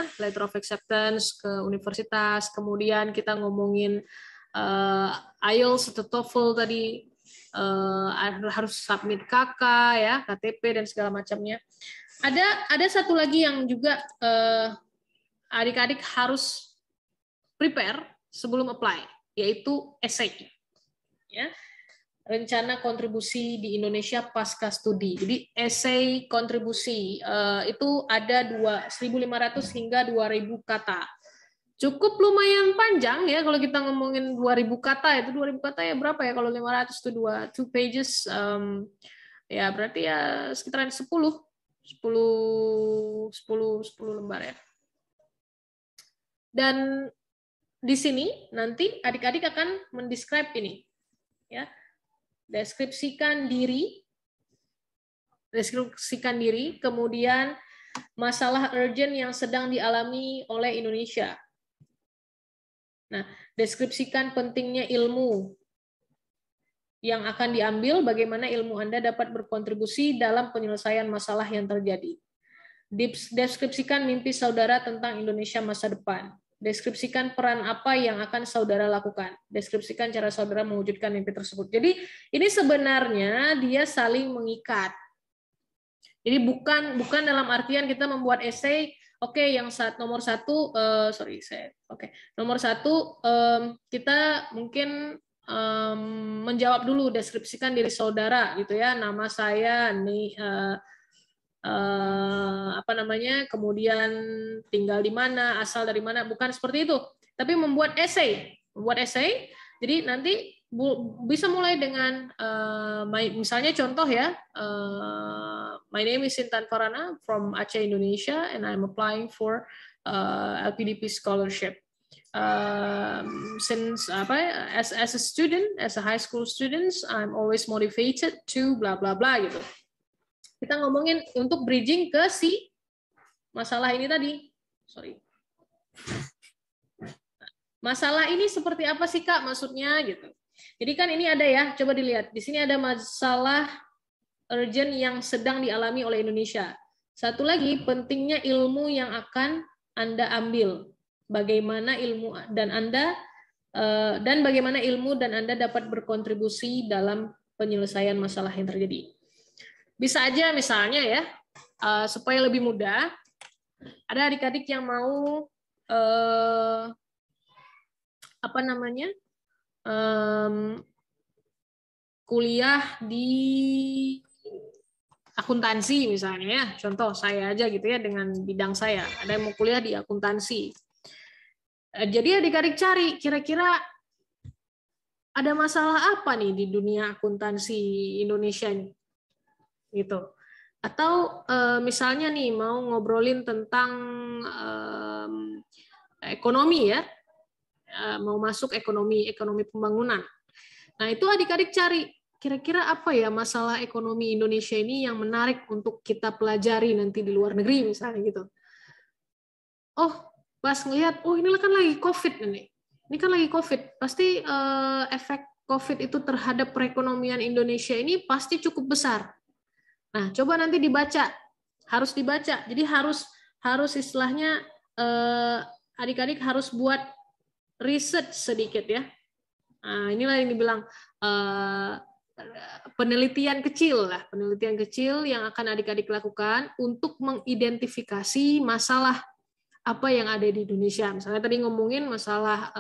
ya, letter of acceptance ke universitas, kemudian kita ngomongin IELTS atau TOEFL tadi, harus submit KK ya, KTP dan segala macamnya. Ada satu lagi yang juga adik-adik harus prepare sebelum apply, yaitu essay. Ya. Rencana kontribusi di Indonesia pasca studi. Jadi essay kontribusi itu ada 1.500 hingga 2.000 kata. Cukup lumayan panjang ya kalau kita ngomongin 2.000 kata, itu 2.000 kata ya berapa ya kalau 500 itu 2 pages, ya berarti ya sekitaran 10 lembar ya. Dan di sini nanti adik-adik akan mendescribe ini ya. Deskripsikan diri, kemudian masalah urgent yang sedang dialami oleh Indonesia. Nah, deskripsikan pentingnya ilmu yang akan diambil, bagaimana ilmu Anda dapat berkontribusi dalam penyelesaian masalah yang terjadi. Deskripsikan mimpi saudara tentang Indonesia masa depan. Deskripsikan peran apa yang akan saudara lakukan. Deskripsikan cara saudara mewujudkan mimpi tersebut. Jadi ini sebenarnya dia saling mengikat. Jadi bukan dalam artian kita membuat essay, oke, yang nomor satu, nomor satu kita mungkin menjawab dulu, deskripsikan diri saudara gitu ya, nama saya nih. Kemudian tinggal di mana, asal dari mana, bukan seperti itu, tapi membuat essay. Jadi nanti bisa mulai dengan misalnya contoh ya, my name is Intan Farana from Aceh, Indonesia, and I'm applying for LPDP scholarship. As a student, as a high school student, I'm always motivated to bla bla bla gitu. Kita ngomongin untuk bridging ke si masalah ini tadi. Masalah ini seperti apa sih Kak maksudnya gitu. Jadi kan ini ada ya, coba dilihat. Di sini ada masalah urgent yang sedang dialami oleh Indonesia. Satu lagi, pentingnya ilmu yang akan Anda ambil. Bagaimana ilmu dan bagaimana ilmu dan Anda dapat berkontribusi dalam penyelesaian masalah yang terjadi. Bisa aja misalnya ya, supaya lebih mudah, ada adik-adik yang mau kuliah di akuntansi misalnya ya, contoh saya aja gitu ya dengan bidang saya, ada yang mau kuliah di akuntansi. Jadi adik-adik cari kira-kira ada masalah apa nih di dunia akuntansi Indonesia ini, gitu. Atau misalnya nih mau ngobrolin tentang ekonomi ya, mau masuk ekonomi pembangunan. Nah itu adik-adik cari kira-kira apa ya masalah ekonomi Indonesia ini yang menarik untuk kita pelajari nanti di luar negeri misalnya gitu. Oh pas ngelihat, oh inilah kan lagi COVID ini kan lagi COVID, pasti efek COVID itu terhadap perekonomian Indonesia ini pasti cukup besar. Nah, coba nanti dibaca, harus dibaca. Jadi harus istilahnya adik-adik harus buat riset sedikit ya. Nah, inilah yang dibilang penelitian kecil yang akan adik-adik lakukan untuk mengidentifikasi masalah apa yang ada di Indonesia. Misalnya tadi ngomongin masalah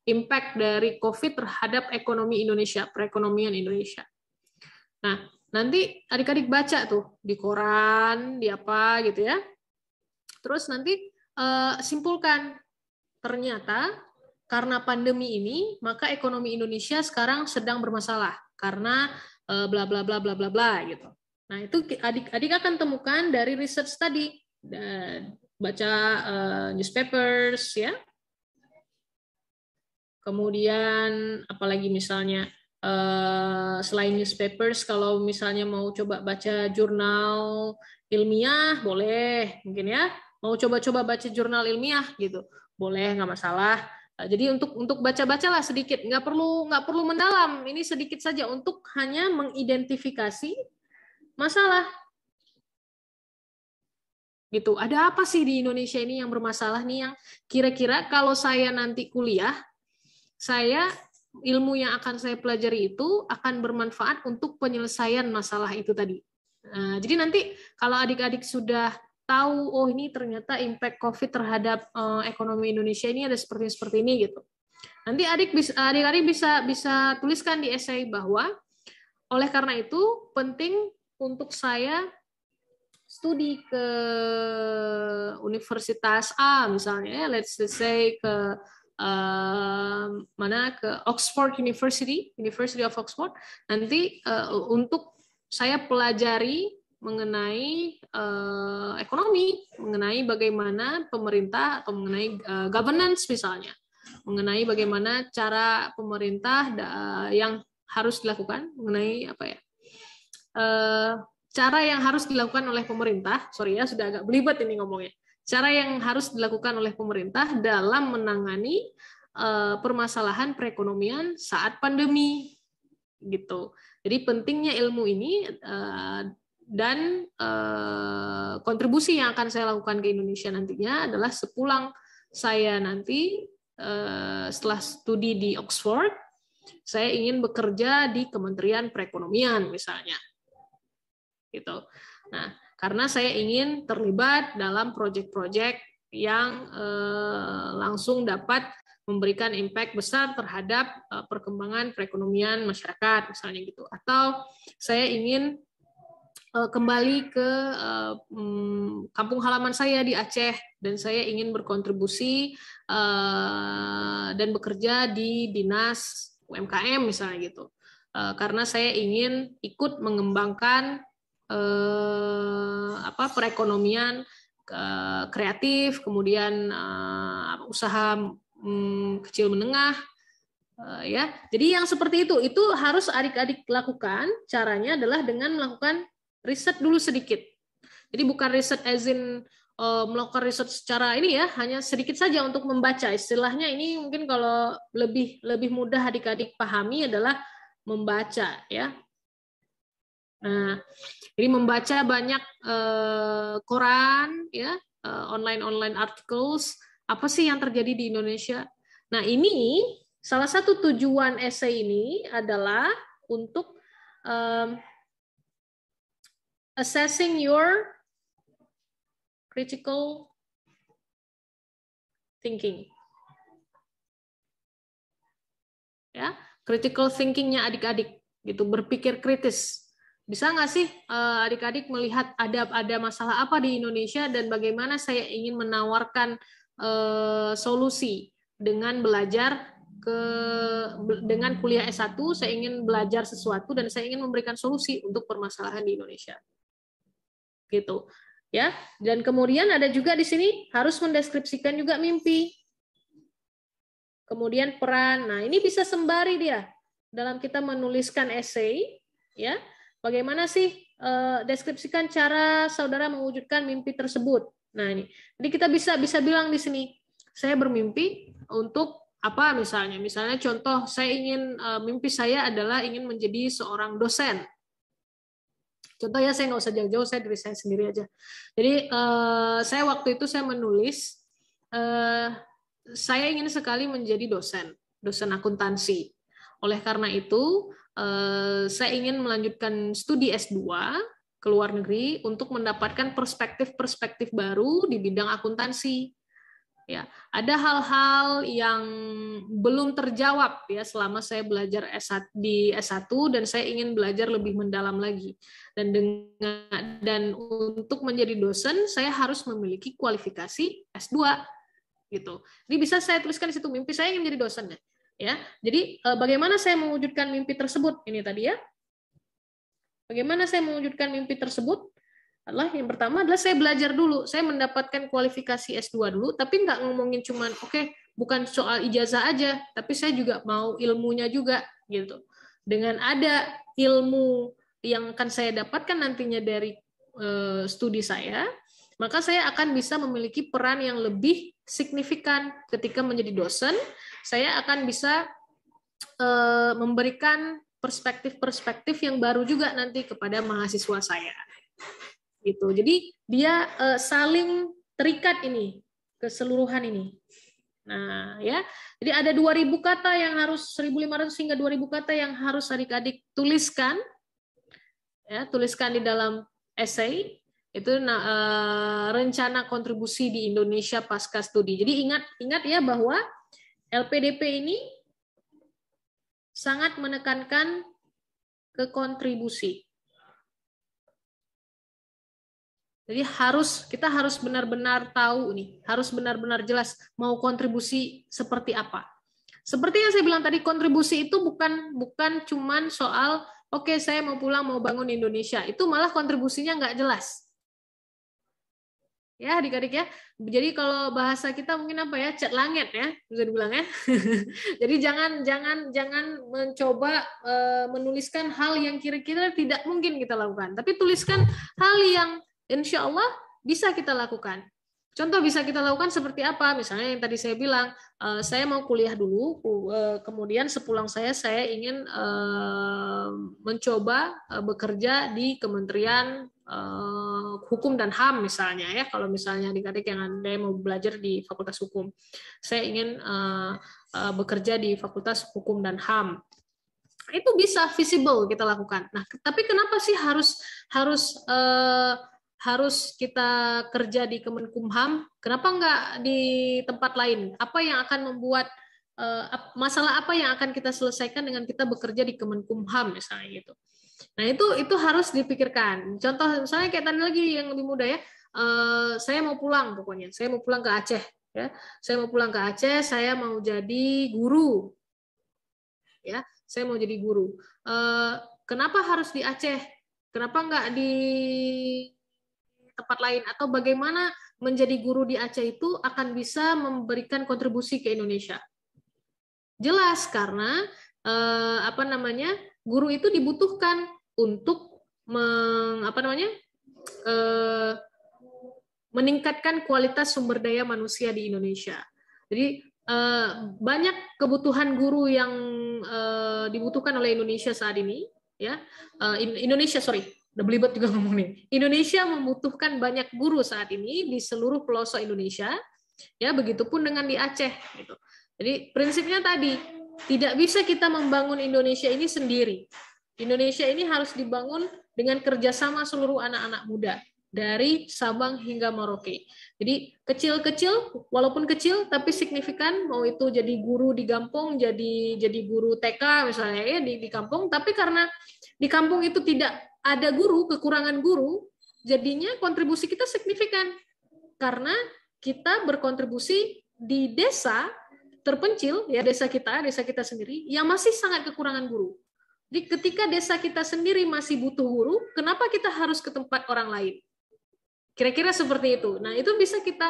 impact dari COVID terhadap ekonomi Indonesia, perekonomian Indonesia. Nah, nanti adik-adik baca tuh di koran, di apa gitu ya. Terus nanti simpulkan, ternyata karena pandemi ini, maka ekonomi Indonesia sekarang sedang bermasalah karena bla bla bla bla bla bla gitu. Nah, itu adik-adik akan temukan dari research tadi. Dan baca newspapers ya. Kemudian apalagi misalnya selain newspapers, kalau misalnya mau coba baca jurnal ilmiah boleh mungkin ya, mau coba-coba baca jurnal ilmiah gitu boleh, nggak masalah. Jadi untuk baca-bacalah sedikit, nggak perlu mendalam, ini sedikit saja untuk hanya mengidentifikasi masalah. Gitu. Ada apa sih di Indonesia ini yang bermasalah nih, yang kira-kira kalau saya nanti kuliah, ilmu yang akan saya pelajari itu akan bermanfaat untuk penyelesaian masalah itu tadi. Nah, jadi nanti kalau adik-adik sudah tahu, oh ini ternyata impact COVID terhadap ekonomi Indonesia ini ada seperti ini gitu. Nanti adik-adik bisa tuliskan di esai bahwa oleh karena itu penting untuk saya studi ke Universitas A misalnya, let's say ke ke Oxford University of Oxford, nanti untuk saya pelajari mengenai ekonomi, mengenai bagaimana pemerintah atau mengenai governance misalnya, mengenai bagaimana cara pemerintah yang harus dilakukan, mengenai apa ya, cara yang harus dilakukan oleh pemerintah, sorry ya sudah agak belibet ini ngomongnya, cara yang harus dilakukan oleh pemerintah dalam menangani permasalahan perekonomian saat pandemi gitu. Jadi pentingnya ilmu ini dan kontribusi yang akan saya lakukan ke Indonesia nantinya adalah sepulang saya nanti setelah studi di Oxford, saya ingin bekerja di Kementerian Perekonomian misalnya. Gitu. Nah, karena saya ingin terlibat dalam proyek-proyek yang langsung dapat memberikan impact besar terhadap perkembangan perekonomian masyarakat misalnya gitu. Atau saya ingin kembali ke kampung halaman saya di Aceh dan saya ingin berkontribusi dan bekerja di dinas UMKM misalnya gitu. Karena saya ingin ikut mengembangkan perekonomian kreatif, kemudian usaha kecil menengah, ya. Jadi yang seperti itu harus adik-adik lakukan. Caranya adalah dengan melakukan riset dulu sedikit. Jadi bukan riset as in melakukan riset secara ini ya, hanya sedikit saja untuk membaca. Istilahnya ini mungkin kalau lebih mudah adik-adik pahami adalah membaca, ya. Nah, jadi membaca banyak koran, ya, online articles, apa sih yang terjadi di Indonesia. Nah, ini salah satu tujuan esai ini adalah untuk assessing your critical thinking. Ya, critical thinking-nya adik-adik, gitu, berpikir kritis. Bisa nggak sih adik-adik melihat ada masalah apa di Indonesia dan bagaimana saya ingin menawarkan solusi dengan belajar dengan kuliah S1, saya ingin belajar sesuatu dan saya ingin memberikan solusi untuk permasalahan di Indonesia. Gitu. Ya, dan kemudian ada juga di sini harus mendeskripsikan juga mimpi. Kemudian peran. Nah, ini bisa sembari dia dalam kita menuliskan esai, ya. Bagaimana sih deskripsikan cara saudara mewujudkan mimpi tersebut? Nah, ini. Jadi kita bisa bilang di sini, saya bermimpi untuk apa misalnya? Misalnya contoh, saya ingin mimpi saya adalah ingin menjadi seorang dosen. Contoh ya, saya nggak usah jauh-jauh, saya diri saya sendiri aja. Jadi saya waktu itu saya menulis, saya ingin sekali menjadi dosen akuntansi. Oleh karena itu, saya ingin melanjutkan studi S2 ke luar negeri untuk mendapatkan perspektif-perspektif baru di bidang akuntansi. Ya, ada hal-hal yang belum terjawab ya selama saya belajar di S1 dan saya ingin belajar lebih mendalam lagi. Dan untuk menjadi dosen saya harus memiliki kualifikasi S2 gitu. Jadi bisa saya tuliskan di situ, mimpi saya ingin menjadi dosen ya. Jadi bagaimana saya mewujudkan mimpi tersebut? Ini tadi ya. Bagaimana saya mewujudkan mimpi tersebut? Yang pertama adalah saya belajar dulu, saya mendapatkan kualifikasi S2 dulu, tapi nggak ngomongin cuman bukan soal ijazah aja, tapi saya juga mau ilmunya juga gitu. Dengan ada ilmu yang akan saya dapatkan nantinya dari studi saya, maka saya akan bisa memiliki peran yang lebih signifikan ketika menjadi dosen. Saya akan bisa memberikan perspektif-perspektif yang baru juga nanti kepada mahasiswa saya. Gitu. Jadi dia saling terikat ini, keseluruhan ini. Nah, ya. Jadi ada 2.000 kata yang harus 1.500 hingga 2.000 kata yang harus adik-adik tuliskan. Ya, tuliskan di dalam essay. Itu rencana kontribusi di Indonesia pasca studi. Jadi ingat ya bahwa LPDP ini sangat menekankan ke kontribusi. Jadi kita harus benar-benar tahu nih, harus benar-benar jelas mau kontribusi seperti apa. Seperti yang saya bilang tadi, kontribusi itu bukan cuman soal oke, saya mau pulang mau bangun Indonesia. Itu malah kontribusinya nggak jelas. Ya, adik-adik ya. Jadi kalau bahasa kita mungkin apa ya, cat langit ya, bisa dibilang ya. Jadi jangan mencoba menuliskan hal yang kira-kira tidak mungkin kita lakukan, tapi tuliskan hal yang insya Allah bisa kita lakukan. Contoh bisa kita lakukan seperti apa? Misalnya yang tadi saya bilang, saya mau kuliah dulu, kemudian sepulang saya ingin mencoba bekerja di Kementerian Hukum dan HAM misalnya ya. Kalau misalnya adik-adik yang Anda mau belajar di Fakultas Hukum, saya ingin bekerja di Fakultas Hukum dan HAM. Itu bisa visible kita lakukan. Nah, tapi kenapa sih harus kita kerja di Kemenkumham? Kenapa nggak di tempat lain? Apa yang akan membuat masalah apa yang akan kita selesaikan dengan kita bekerja di Kemenkumham misalnya gitu? Nah, itu harus dipikirkan. Contoh misalnya kayak tadi lagi yang lebih mudah ya. Saya mau pulang pokoknya. Saya mau pulang ke Aceh ya. Saya mau pulang ke Aceh, saya mau jadi guru. Ya, saya mau jadi guru. Kenapa harus di Aceh? Kenapa nggak di tempat lain? Atau bagaimana menjadi guru di Aceh itu akan bisa memberikan kontribusi ke Indonesia? Jelas karena guru itu dibutuhkan untuk meningkatkan kualitas sumber daya manusia di Indonesia. Jadi banyak kebutuhan guru yang dibutuhkan oleh Indonesia saat ini. Ya, udah belibet juga ngomongin. Indonesia membutuhkan banyak guru saat ini di seluruh pelosok Indonesia. Ya, begitupun dengan di Aceh. Gitu. Jadi prinsipnya tadi. Tidak bisa kita membangun Indonesia ini sendiri. Indonesia ini harus dibangun dengan kerjasama seluruh anak-anak muda dari Sabang hingga Merauke. Jadi kecil-kecil, walaupun kecil tapi signifikan. Mau itu jadi guru di kampung, jadi guru TK misalnya ya di kampung. Tapi karena di kampung itu tidak ada guru, kekurangan guru, jadinya kontribusi kita signifikan karena kita berkontribusi di desa terpencil ya, desa kita sendiri yang masih sangat kekurangan guru. Jadi ketika desa kita sendiri masih butuh guru, kenapa kita harus ke tempat orang lain? Kira-kira seperti itu. Nah, itu bisa kita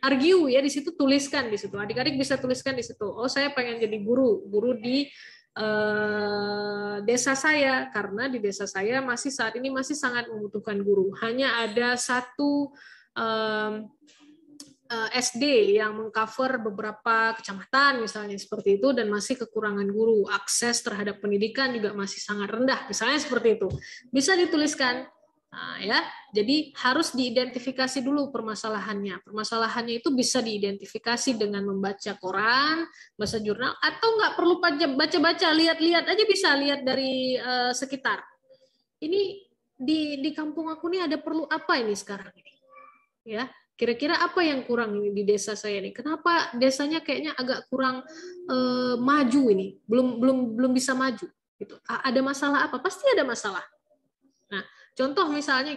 argue ya di situ, tuliskan di situ. Adik-adik bisa tuliskan di situ. Oh, saya pengen jadi guru di desa saya karena di desa saya saat ini masih sangat membutuhkan guru. Hanya ada satu SD yang mengcover beberapa kecamatan misalnya seperti itu dan masih kekurangan guru, akses terhadap pendidikan juga masih sangat rendah misalnya seperti itu, bisa dituliskan. Nah, ya, jadi harus diidentifikasi dulu permasalahannya itu bisa diidentifikasi dengan membaca koran, baca jurnal, atau nggak perlu baca-baca, lihat-lihat aja, bisa lihat dari sekitar. Ini di kampung aku nih ada perlu apa ini sekarang ini, ya. Kira-kira apa yang kurang ini di desa saya nih? Kenapa desanya kayaknya agak kurang maju ini? Belum bisa maju gitu. Ada masalah apa? Pasti ada masalah. Nah, contoh misalnya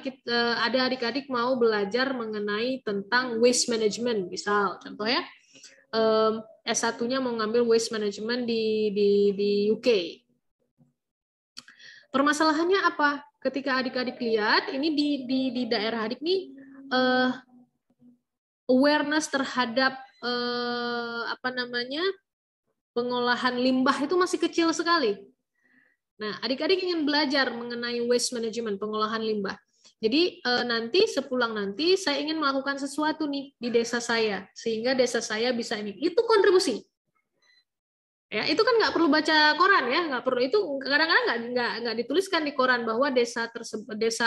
ada adik-adik mau belajar mengenai tentang waste management, misal contoh ya. S1-nya mau ngambil waste management di UK. Permasalahannya apa? Ketika adik-adik lihat ini di daerah adik nih awareness terhadap pengolahan limbah itu masih kecil sekali. Nah, adik-adik ingin belajar mengenai waste management, pengolahan limbah. Jadi nanti sepulang nanti saya ingin melakukan sesuatu nih di desa saya sehingga desa saya bisa ini. Itu kontribusi. Ya, itu kan nggak perlu baca koran ya, nggak perlu, itu kadang-kadang nggak dituliskan di koran bahwa desa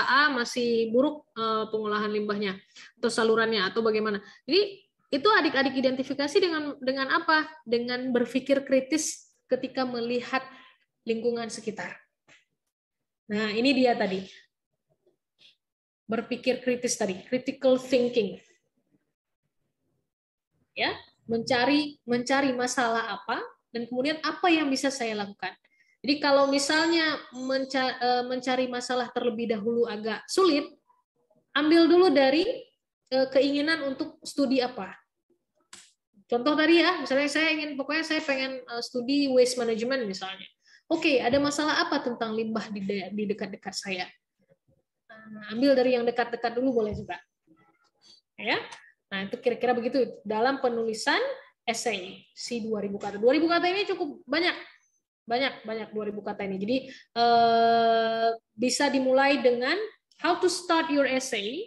A masih buruk pengolahan limbahnya atau salurannya atau bagaimana. Jadi itu adik-adik identifikasi dengan apa? Dengan berpikir kritis ketika melihat lingkungan sekitar. Nah, ini dia tadi. Berpikir kritis tadi, critical thinking. Ya, mencari masalah apa dan kemudian apa yang bisa saya lakukan. Jadi kalau misalnya mencari masalah terlebih dahulu agak sulit, ambil dulu dari keinginan untuk studi apa. Contoh tadi ya, misalnya pokoknya saya pengen studi waste management misalnya. Oke, ada masalah apa tentang limbah di dekat-dekat saya? Ambil dari yang dekat-dekat dulu boleh juga. Ya. Nah, itu kira-kira begitu dalam penulisan essay si 2000 kata. 2000 kata ini cukup banyak 2000 kata ini. Jadi bisa dimulai dengan how to start your essay